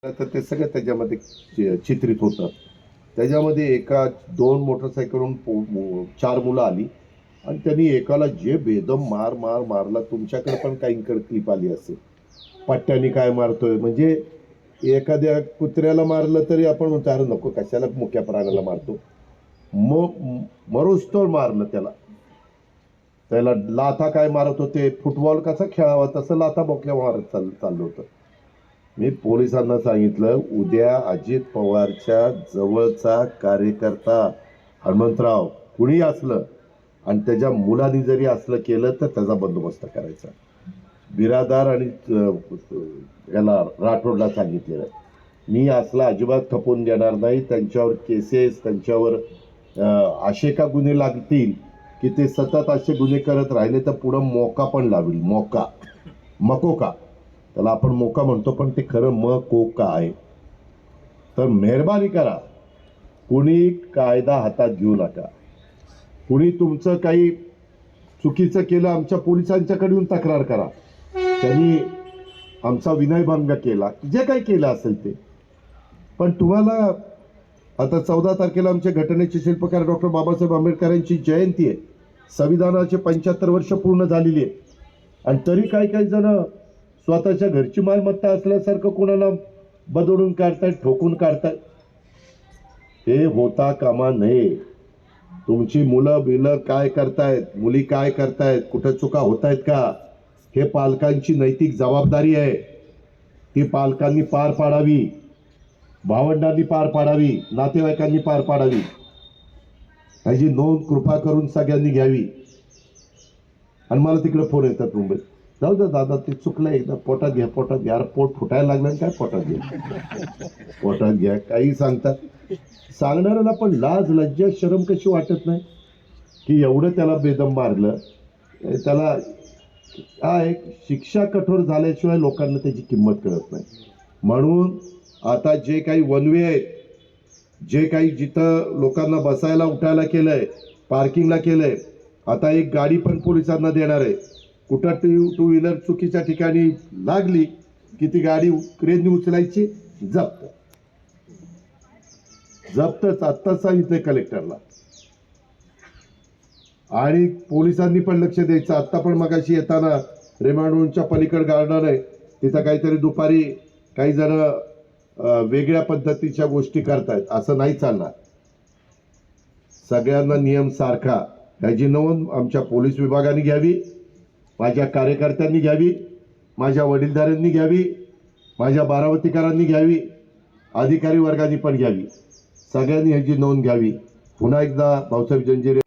तर ते सगळं त्याच्यामध्ये चित्रित होतं. त्याच्यामध्ये एका 2 मोटरसायकलवरून 4 मुलं आली आणि त्यांनी एकाला जे बेदम मारला. तुमच्याकडे पण काहींकडे क्लिप आली असेल. पट्ट्याने काय मारतोय म्हणजे एखाद्या कुत्र्याला मारलं तरी आपण म्हणतो अरे नको कशाला मुक्या प्राण्याला मारतो. मरोस्तोर मारलं त्याला. त्याला लाथा काय मारत होते, फुटबॉल कसा खेळावा तसं लाथा बोक्या मारत चाललं होतं. मी पोलिसांना सांगितलं उद्या अजित पवारच्या जवळचा कार्यकर्ता हनुमंतराव कुणी असलं आणि त्याच्या मुलांनी जरी असलं केलं तर त्याचा बंदोबस्त करायचा. बिरादार आणि याला राठोडला सांगितलेलं मी असला अजिबात खपवून देणार नाही. त्यांच्यावर केसेस त्यांच्यावर असे का गुन्हे लागतील की ते सतत असे गुन्हे करत राहिले तर पुढं मोका पण लावेल. मकोका त्याला आपण मोका म्हणतो पण ते खरं मकोका आहे. तर मेहरबानी करा कुणी कायदा हातात घेऊ नका. कुणी तुमचं काही चुकीचं केलं आमच्या पोलिसांच्याकडे येऊन तक्रार करा. त्यांनी आमचा विनयभंग केला जे काही केलं असेल ते. पण तुम्हाला आता 14 तारखेला आमच्या घटनेचे शिल्पकार डॉक्टर बाबासाहेब आंबेडकरांची जयंती आहे. संविधानाचे 75 वर्ष पूर्ण झालेली आहे आणि तरी काही जण स्वतःच्या घरची मालमत्ता असल्यासारखं कोणाला बदलून काढतायत, ठोकून काढतायत. हे होता कामा नये. तुमची मुलं बिलं काय करतायत, मुली काय करतायत, कुठं चुका होत आहेत का, हे पालकांची नैतिक जबाबदारी आहे. ती पालकांनी पार पाडावी, भावंडांनी पार पाडावी, नातेवाईकांनी पार पाडावी. ह्याची नोंद कृपा करून सगळ्यांनी घ्यावी. आणि मला तिकडे फोन येतात मुंबईत, जाऊ द्या दादा ते चुकलं एकदा पोटात घ्या. यार पोट फुटायला लागलं काय पोटात घ्या काही सांगतात. सांगणाऱ्याला पण लाज लज्जा शरम कशी वाटत नाही की एवढं त्याला बेदम मारलं. त्याला काय शिक्षा कठोर झाल्याशिवाय लोकांना त्याची किंमत कळत नाही. म्हणून आता जे काही वनवे आहेत, जे काही जिथं लोकांना बसायला उठायला केलंय, पार्किंगला केलंय, आता एक गाडी पण पोलिसांना देणार आहे. कुठं टू व्हीलर चुकीच्या ठिकाणी लागली की ती गाडी क्रेनने उचलायची, जप्तच आत्ताच सांगितलंय कलेक्टरला. आणि पोलिसांनी पण लक्ष द्यायचं. आत्ता पण मगाशी येताना रेमांडच्या पलीकड गार्डन आहे तिथं काहीतरी दुपारी काही जण वेगळ्या पद्धतीच्या गोष्टी करतायत. असं नाही चालणार. सगळ्यांना नियम सारखा. ह्याची नोंद आमच्या पोलीस विभागाने घ्यावी, माझ्या कार्यकर्त्यांनी घ्यावी, माझ्या वडीलधाऱ्यांनी घ्यावी, माझ्या बारामतीकरांनी घ्यावी, अधिकारी वर्गाने पण घ्यावी. सगळ्यांनी ह्याची नोंद घ्यावी. पुन्हा एकदा भाऊसाहेब जंजिरे